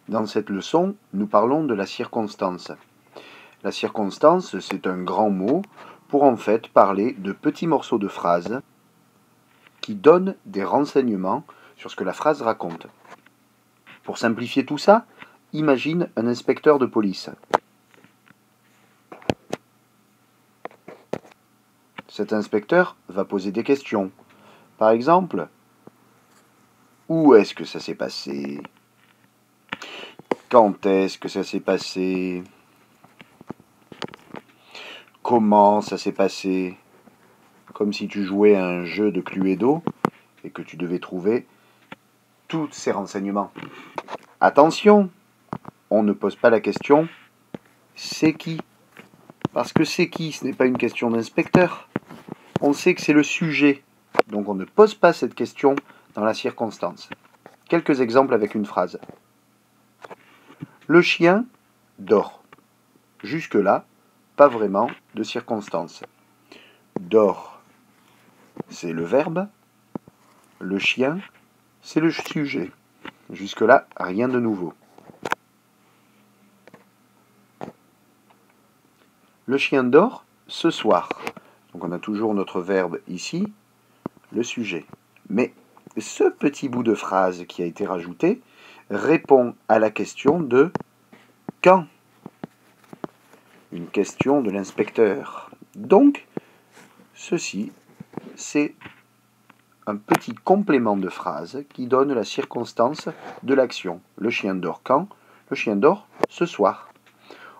Dans cette leçon, nous parlons de la circonstance. La circonstance, c'est un grand mot pour en fait parler de petits morceaux de phrases qui donnent des renseignements sur ce que la phrase raconte. Pour simplifier tout ça, imagine un inspecteur de police. Cet inspecteur va poser des questions. Par exemple, où est-ce que ça s'est passé ? Quand est-ce que ça s'est passé ? Comment ça s'est passé ? Comme si tu jouais à un jeu de Cluedo et que tu devais trouver tous ces renseignements. Attention, on ne pose pas la question « c'est qui ?» Parce que c'est qui, ce n'est pas une question d'inspecteur. On sait que c'est le sujet, donc on ne pose pas cette question dans la circonstance. Quelques exemples avec une phrase. Le chien dort. Jusque-là, pas vraiment de circonstance. Dort, c'est le verbe. Le chien, c'est le sujet. Jusque-là, rien de nouveau. Le chien dort ce soir. Donc on a toujours notre verbe ici, le sujet. Mais ce petit bout de phrase qui a été rajouté répond à la question de quand ? Une question de l'inspecteur. Donc, ceci, c'est un petit complément de phrase qui donne la circonstance de l'action. Le chien dort quand ? Le chien dort ce soir.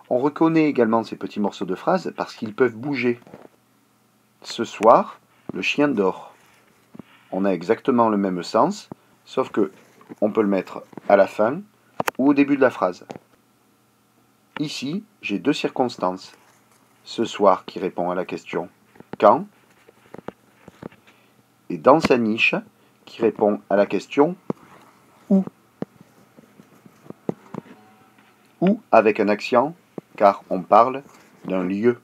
On reconnaît également ces petits morceaux de phrase parce qu'ils peuvent bouger. Ce soir, le chien dort. On a exactement le même sens, sauf que on peut le mettre à la fin ou au début de la phrase. Ici, j'ai deux circonstances. Ce soir qui répond à la question quand, et dans sa niche qui répond à la question où. Ou avec un accent, car on parle d'un lieu.